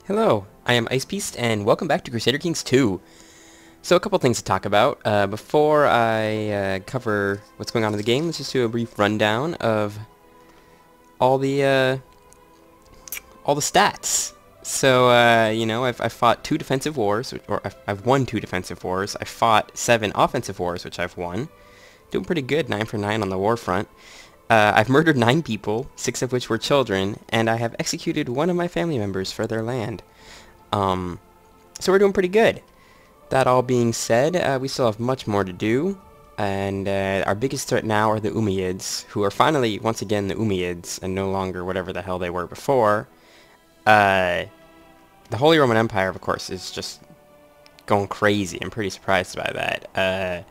Hello, I am Icebeast, and welcome back to Crusader Kings 2. So a couple things to talk about. Before I cover what's going on in the game, let's just do a brief rundown of all the stats. So, I've fought 2 defensive wars, I've won 2 defensive wars. I fought 7 offensive wars, which I've won. Doing pretty good, 9 for 9 on the war front. I've murdered 9 people, 6 of which were children, and I have executed one of my family members for their land. So we're doing pretty good. That all being said, we still have much more to do, and our biggest threat now are the Umayyads, who are finally, once again, the Umayyads, and no longer whatever the hell they were before. The Holy Roman Empire, of course, is just going crazy. I'm pretty surprised by that.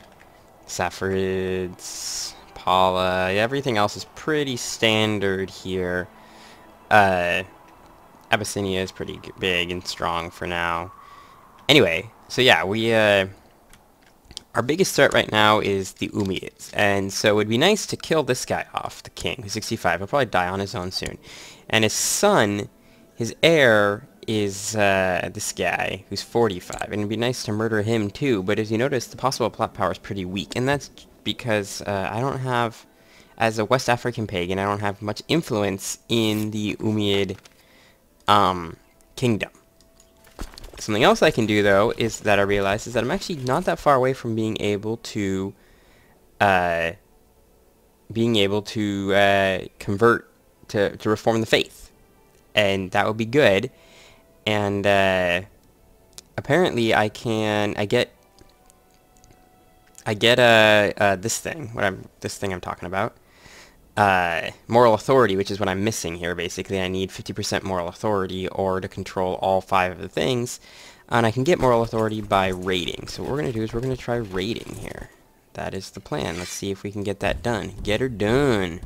Saffarids, Paula, everything else is pretty standard here. Abyssinia is pretty big and strong for now. Anyway, so yeah, our biggest threat right now is the Umayyads, and so it would be nice to kill this guy off, the king, who's 65. He'll probably die on his own soon. And his son, his heir, is this guy, who's 45, and it'd be nice to murder him too, but as you notice, the possible plot power is pretty weak, and that's because I don't have, as a West African pagan, I don't have much influence in the Umayyad kingdom. Something else I can do, though, is that I realize is that I'm actually not that far away from being able to convert to reform the faith, and that would be good. And apparently, I get this thing I'm talking about. Moral authority, which is what I'm missing here, basically. I need 50% moral authority or to control all 5 of the things, and I can get moral authority by raiding. So what we're going to do is we're going to try raiding here. That is the plan. Let's see if we can get that done. Get her done.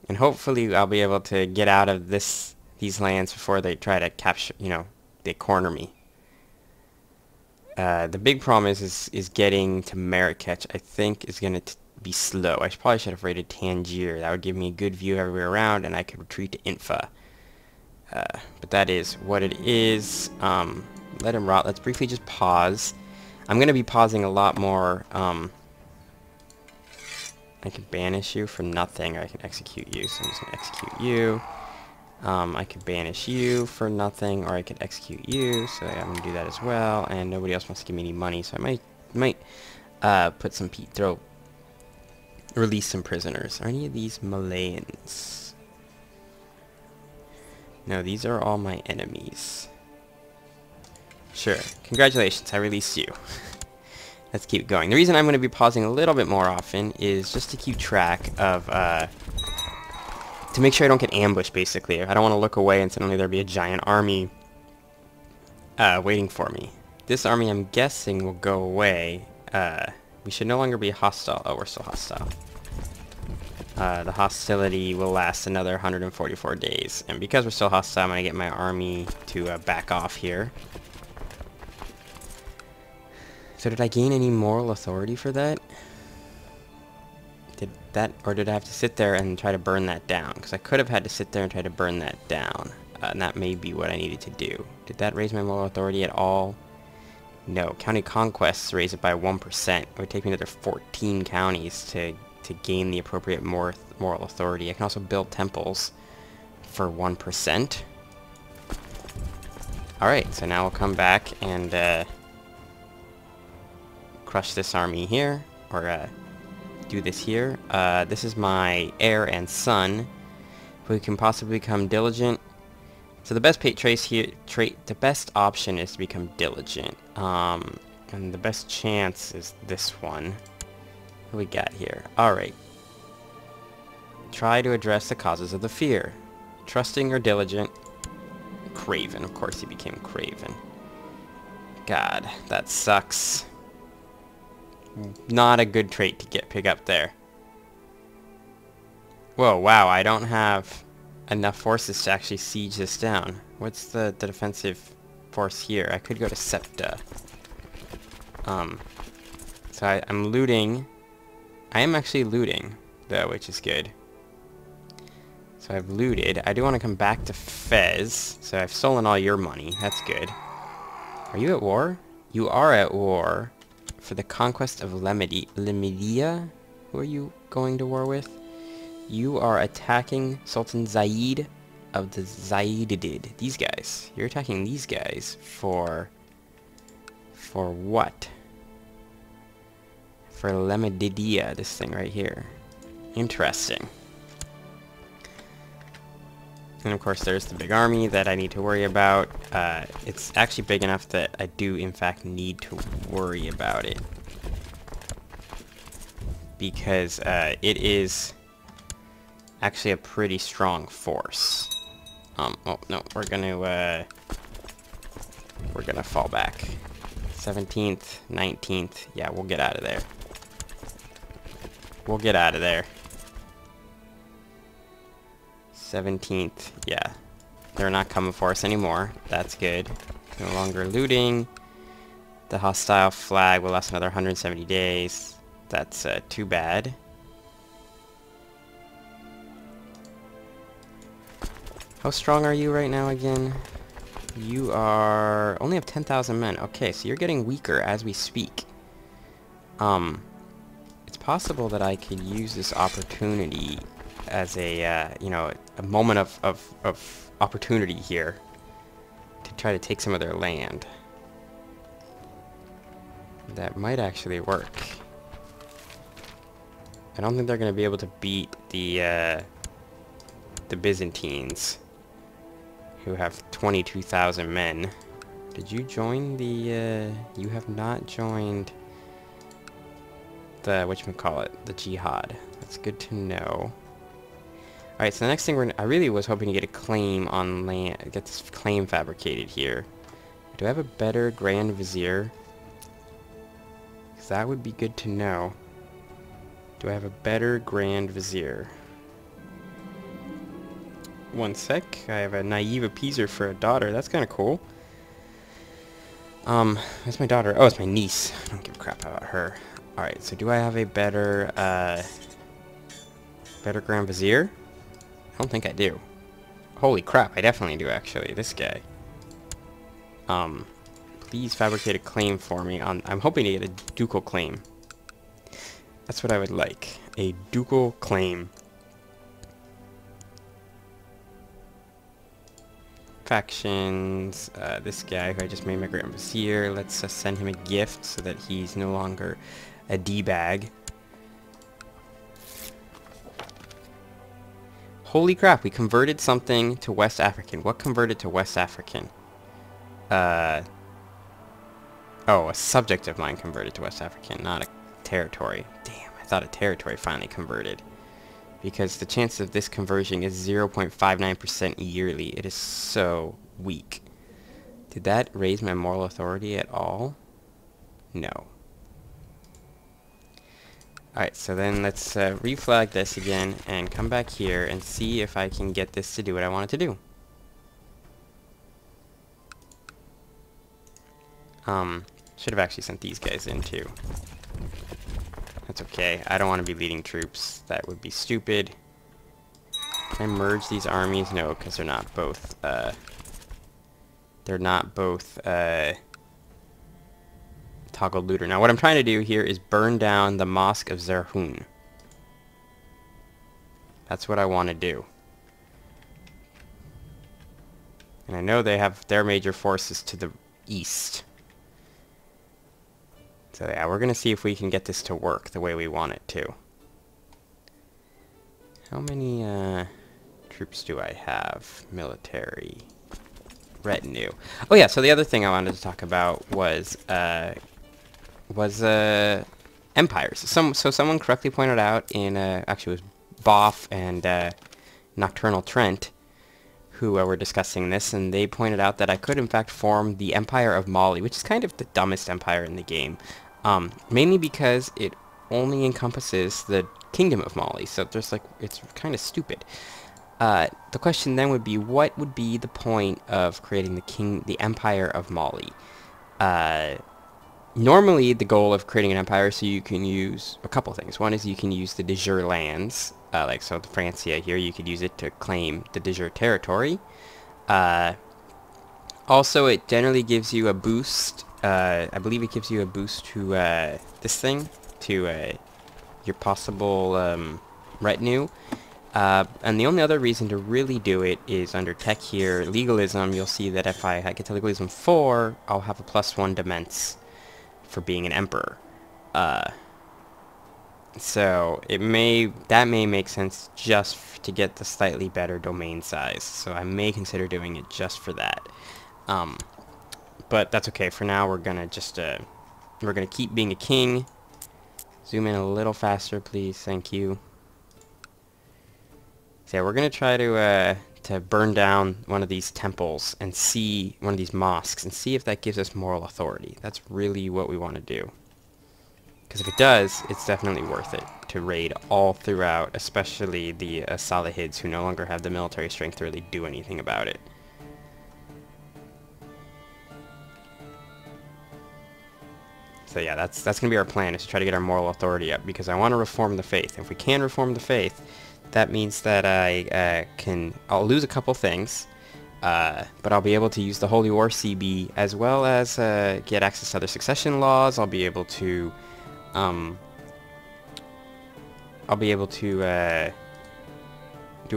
And hopefully I'll be able to get out of these lands before they try to capture, they corner me. The big problem is getting to Marrakech. I think is going to be slow. I probably should have raided Tangier. That would give me a good view everywhere around, and I could retreat to Infa. But that is what it is. Let him rot. Let's briefly just pause. I'm going to be pausing a lot more. I can banish you for nothing, or I can execute you. So I'm just going to execute you. I could banish you for nothing, or I could execute you. So yeah, I'm going to do that as well. And nobody else wants to give me any money, so I might put some release some prisoners. Are any of these Malayans? No, these are all my enemies. Sure. Congratulations, I released you. Let's keep going. The reason I'm going to be pausing a little bit more often is just to keep track of, to make sure I don't get ambushed, basically. I don't want to look away and suddenly there'll be a giant army waiting for me. This army, I'm guessing, will go away. We should no longer be hostile. Oh, we're still hostile. The hostility will last another 144 days. And because we're still hostile, I'm going to get my army to back off here. So did I gain any moral authority for that? Or did I have to sit there and try to burn that down? Because I could have had to sit there and try to burn that down. And that may be what I needed to do. Did that raise my moral authority at all? No. County conquests raise it by 1%. It would take me another 14 counties to gain the appropriate moral authority. I can also build temples for 1%. Alright, so now we'll come back and crush this army here. Or do this here. This is my heir and son, who can possibly become diligent. So the best the best option is to become diligent. And the best chance is this one. What do we got here? Alright. Try to address the causes of the fear. Trusting or diligent. Craven. Of course he became Craven. God, that sucks. Not a good trait to pick up there. Whoa, wow, I don't have enough forces to actually siege this down. What's the defensive force here? I could go to Septa. So I'm looting. I am actually looting, though, which is good. So I've looted. I do want to come back to Fez. So I've stolen all your money. That's good. Are you at war? You are at war for the conquest of Lemidia. Who are you going to war with? You are attacking Sultan Zaid of the Zaidid. These guys. You're attacking these guys for what? For Lemidia, this thing right here. Interesting. And of course there's the big army that I need to worry about. It's actually big enough that I do in fact need to worry about it. Because it is actually a pretty strong force. Oh no, we're gonna fall back. 17th, 19th, yeah, we'll get out of there. We'll get out of there. 17th, yeah. They're not coming for us anymore. That's good. No longer looting. The hostile flag will last another 170 days. That's too bad. How strong are you right now again? You are... only have 10,000 men. Okay, so you're getting weaker as we speak. It's possible that I could use this opportunity as a, you know, a moment of opportunity here to try to take some of their land. That might actually work. I don't think they're going to be able to beat the Byzantines, who have 22,000 men. Did you join the, you have not joined the, whatchamacallit, the jihad. That's good to know. Alright, so the next thing I really was hoping to get a claim on land, get this claim fabricated here. Do I have a better Grand Vizier? Because that would be good to know. Do I have a better Grand Vizier? One sec. I have a naive appeaser for a daughter. That's kind of cool. That's my daughter. Oh, it's my niece. I don't give a crap about her. Alright, so do I have a better, better Grand Vizier? I don't think I do. Holy crap, I definitely do, actually. This guy. Please fabricate a claim for me on... I'm hoping to get a ducal claim. That's what I would like. A ducal claim. Factions, this guy who I just made my Grand Vizier, let's send him a gift so that he's no longer a D-bag. Holy crap, we converted something to West African. What converted to West African? Oh, a subject of mine converted to West African, not a territory. Damn, I thought a territory finally converted. Because the chance of this conversion is 0.59% yearly. It is so weak. Did that raise my moral authority at all? No. Alright, so then let's reflag this again and come back here and see if I can get this to do what I want it to do. Should have actually sent these guys in too. That's okay. I don't want to be leading troops. That would be stupid. Can I merge these armies? No, because they're not both, toggle looter. Now, what I'm trying to do here is burn down the Mosque of Zerhun. That's what I want to do. And I know they have their major forces to the east. So yeah, we're going to see if we can get this to work the way we want it to. How many troops do I have? Military. Retinue. Oh yeah, so the other thing I wanted to talk about was empires. So someone correctly pointed out in, actually it was Boff and Nocturnal Trent, who were discussing this, and they pointed out that I could in fact form the Empire of Mali, which is kind of the dumbest empire in the game. Mainly because it only encompasses the Kingdom of Mali, so there's like, it's kind of stupid. The question then would be, what would be the point of creating the Empire of Mali? Normally, the goal of creating an empire so you can use a couple things. One is you can use the de jure lands, like so the Francia here, you could use it to claim the de jure territory. Uh, Also, it generally gives you a boost. I believe it gives you a boost to this thing, to your possible retinue. And the only other reason to really do it is under tech here, legalism. You'll see that if I get to legalism 4, I'll have a +1 dements for being an emperor. So that may make sense just to get the slightly better domain size. So I may consider doing it just for that. But that's okay. For now, we're gonna just we're gonna keep being a king. Zoom in a little faster, please. Thank you. So yeah, we're gonna try to burn down one of these temples and see one of these mosques and see if that gives us moral authority. That's really what we want to do. Because if it does, it's definitely worth it to raid all throughout, especially the Salahids, who no longer have the military strength to really do anything about it. So yeah, that's going to be our plan, is to try to get our moral authority up, because I want to reform the faith. If we can reform the faith, that means that I'll lose a couple things, but I'll be able to use the Holy War CB, as well as get access to other succession laws. I'll be able to do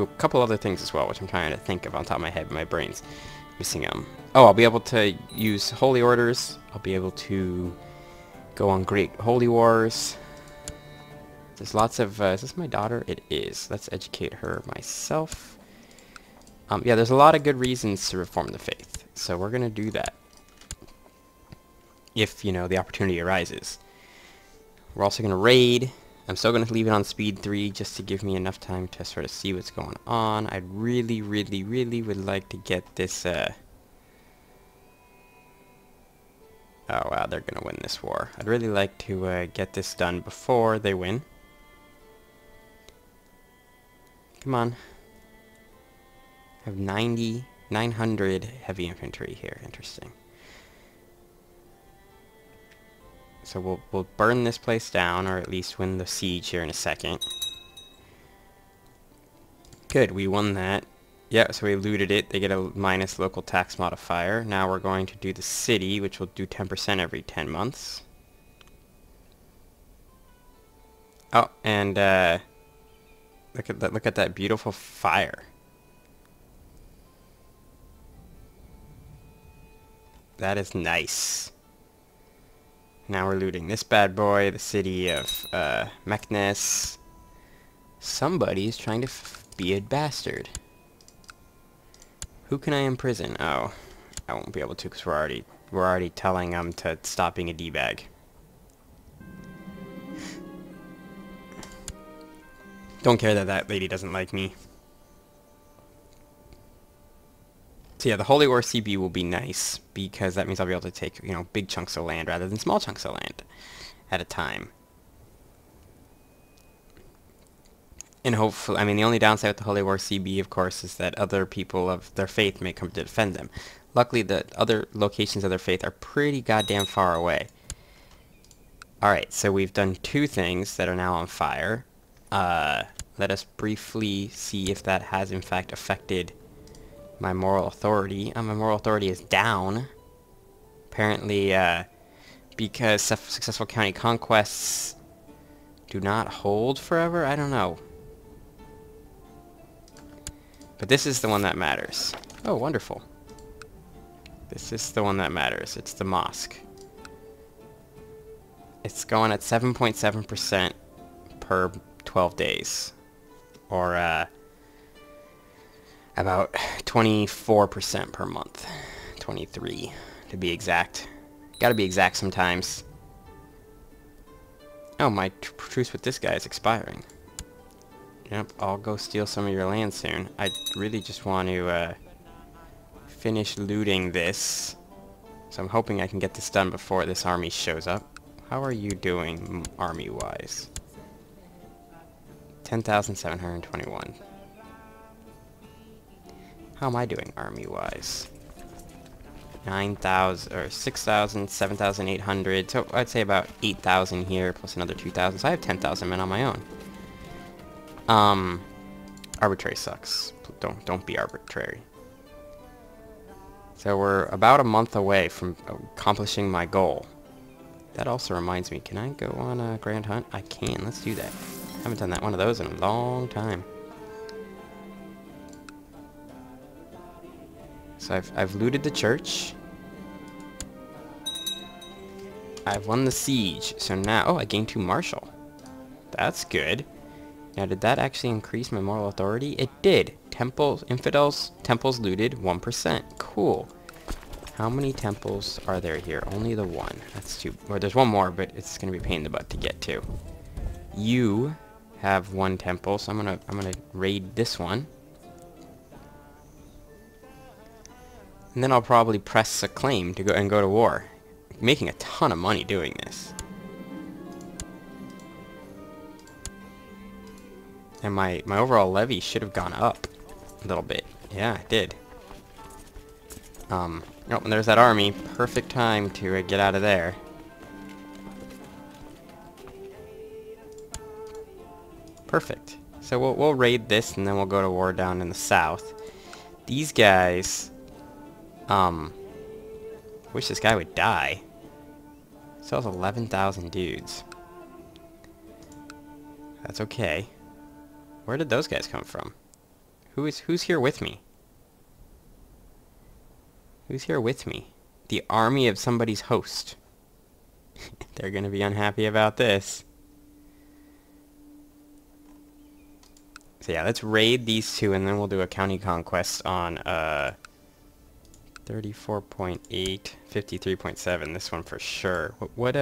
a couple other things as well, which I'm trying to think of on top of my head, but my brain's missing them. Oh, I'll be able to use holy orders. I'll be able to go on great holy wars. There's lots of... is this my daughter? It is. Let's educate her myself. Yeah, there's a lot of good reasons to reform the faith. So we're going to do that. If, you know, the opportunity arises. We're also going to raid. I'm still going to leave it on speed 3 just to give me enough time to sort of see what's going on. I really, really, really would like to get this... Oh wow, they're gonna win this war. I'd really like to get this done before they win. Come on. I have 900 heavy infantry here. Interesting. So we'll burn this place down, or at least win the siege here in a second. Good, we won that. Yeah, so we looted it. They get a minus local tax modifier. Now we're going to do the city, which will do 10% every 10 months. Oh, and look at that beautiful fire. That is nice. Now we're looting this bad boy, the city of Meknes. Somebody's trying to be a bastard. Who can I imprison? Oh, I won't be able to because we're already telling them to stop being a d-bag. Don't care that that lady doesn't like me. So yeah, the Holy War CB will be nice because that means I'll be able to take, you know, big chunks of land rather than small chunks of land at a time. And hopefully, I mean, the only downside with the Holy War CB, of course, is that other people of their faith may come to defend them. Luckily, the other locations of their faith are pretty goddamn far away. Alright, so we've done 2 things that are now on fire. Let us briefly see if that has, in fact, affected my moral authority. My moral authority is down. Apparently, because successful county conquests do not hold forever? I don't know. But this is the one that matters. Oh, wonderful. This is the one that matters. It's the mosque. It's going at 7.7% per 12 days. Or, about 24% per month. 23, to be exact. Gotta be exact sometimes. Oh, my truce with this guy is expiring. Yep, I'll go steal some of your land soon. I really just want to finish looting this. So I'm hoping I can get this done before this army shows up. How are you doing army-wise? 10,721. How am I doing army-wise? 9,000 or 6,000, 7,800. So I'd say about 8,000 here plus another 2,000. So I have 10,000 men on my own. Arbitrary sucks. Don't be arbitrary. So we're about a month away from accomplishing my goal. That also reminds me, can I go on a grand hunt? I can. Let's do that. Haven't done one of those in a long time. So I've looted the church. I've won the siege. So now, oh, I gained 2 martial. That's good. Now, did that actually increase my moral authority? It did. Temples, infidels, temples looted 1%. Cool. How many temples are there here? Only the one. That's too. Or there's one more, but it's gonna be a pain in the butt to get to. You have 1 temple, so I'm gonna raid this one. And then I'll probably press a claim to go to war. Making a ton of money doing this. And my overall levy should have gone up a little bit. Yeah, it did. Oh, and there's that army. Perfect time to get out of there. Perfect. So we'll raid this, and then we'll go to war down in the south. These guys, wish this guy would die. Still has 11,000 dudes. That's okay. Where did those guys come from? Who's here with me? Who's here with me? The army of somebody's host. They're gonna be unhappy about this. So yeah, let's raid these 2, and then we'll do a county conquest on 34.8, 53.7. This one for sure. What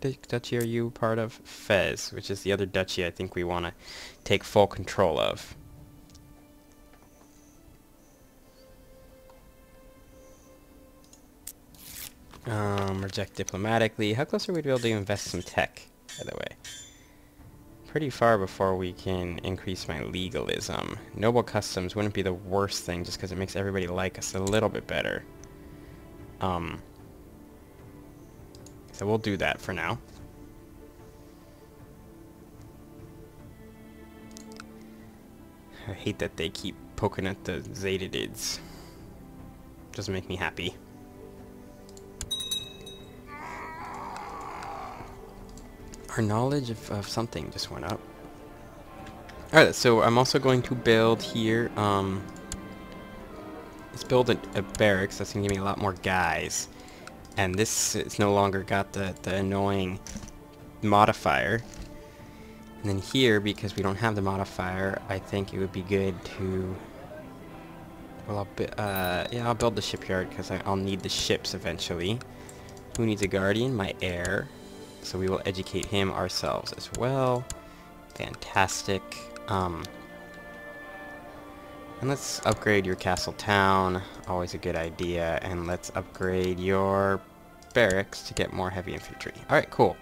duchy are you part of? Fez, which is the other duchy I think we want to take full control of. Reject diplomatically. How close are we to be able to invest some tech, by the way? Pretty far before we can increase my legalism. Noble customs wouldn't be the worst thing just because it makes everybody like us a little bit better. So we'll do that for now. I hate that they keep poking at the Zadidids. Doesn't make me happy. Our knowledge of something just went up. Alright, so I'm also going to build here, let's build a barracks. That's going to give me a lot more guys. And this is no longer got the annoying modifier. And then here, because we don't have the modifier, I think it would be good to... Well, I'll build the shipyard because I'll need the ships eventually. Who needs a guardian? My heir. So we will educate him ourselves as well. Fantastic. And let's upgrade your castle town. Always a good idea. And let's upgrade your barracks to get more heavy infantry. Alright, cool.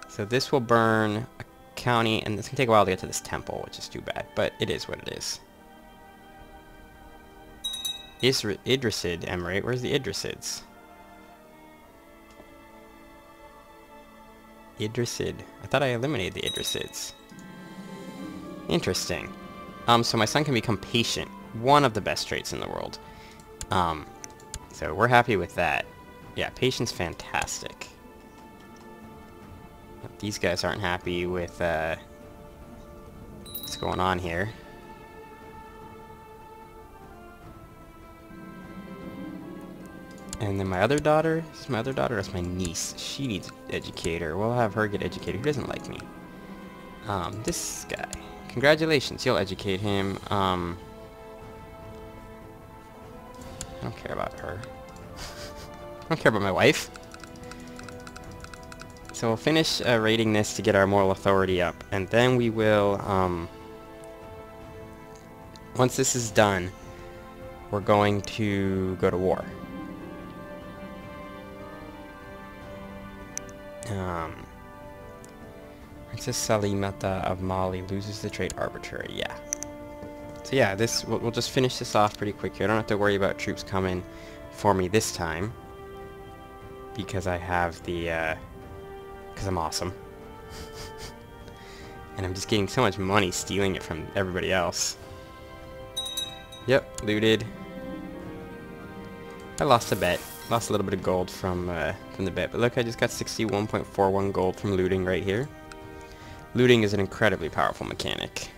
So this will burn a county, and it's going to take a while to get to this temple, which is too bad. But it is what it is. Idrisid Emirate. Where's the Idrisids? Idrisid. I thought I eliminated the Idrisids. Interesting. So my son can become patient. One of the best traits in the world. So we're happy with that. Yeah, patience, fantastic. These guys aren't happy with what's going on here. And then my other daughter, is this my other daughter? That's my niece. She needs an educator. We'll have her get educated. Who doesn't like me? This guy. Congratulations, you'll educate him. I don't care about her. I don't care about my wife. So we'll finish raiding this to get our moral authority up. And then we will, once this is done, we're going to go to war. Princess Salimata of Mali loses the trait arbitrary. Yeah. So yeah, we'll just finish this off pretty quick here. I don't have to worry about troops coming for me this time. Because I have the, because I'm awesome. And I'm just getting so much money stealing it from everybody else. Yep, looted. I lost a bet. Lost a little bit of gold from the bet. But look, I just got 61.41 gold from looting right here. Looting is an incredibly powerful mechanic.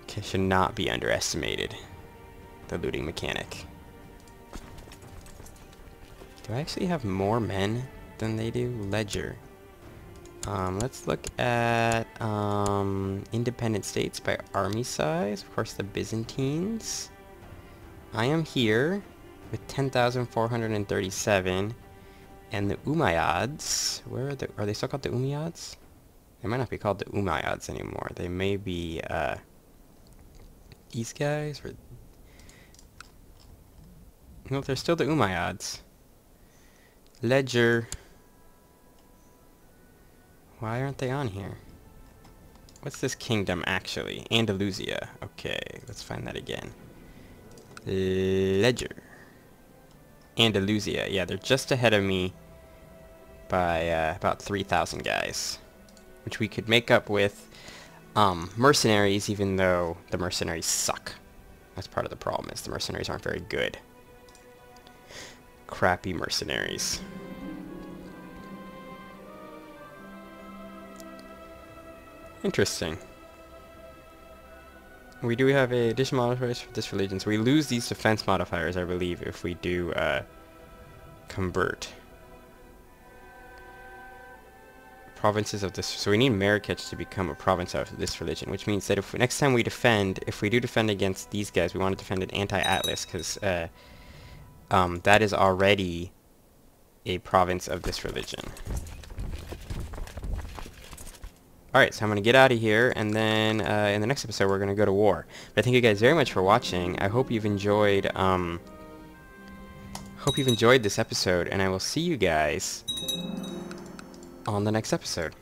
Okay, should not be underestimated. The looting mechanic. Do I actually have more men than they do? Ledger. Let's look at independent states by army size. Of course, the Byzantines. I am here with 10,437, and the Umayyads. Where are they still called the Umayyads? They might not be called the Umayyads anymore. They may be these guys. Or no, they're still the Umayyads. Ledger. Why aren't they on here? What's this kingdom actually? Andalusia. Okay, let's find that again. Ledger. Andalusia. Yeah, they're just ahead of me by about 3,000 guys. Which we could make up with mercenaries, even though the mercenaries suck. That's part of the problem, is the mercenaries aren't very good. Crappy mercenaries. Interesting. We do have a additional modifiers for this religion, so we lose these defense modifiers, I believe, if we do convert. Provinces of this, so we need Marrakech to become a province of this religion, which means that if next time we defend, if we do defend against these guys, we want to defend an anti-Atlas, because that is already a province of this religion. Alright, so I'm going to get out of here, and then in the next episode we're going to go to war. But thank you guys very much for watching. I hope you've enjoyed this episode, and I will see you guys on the next episode.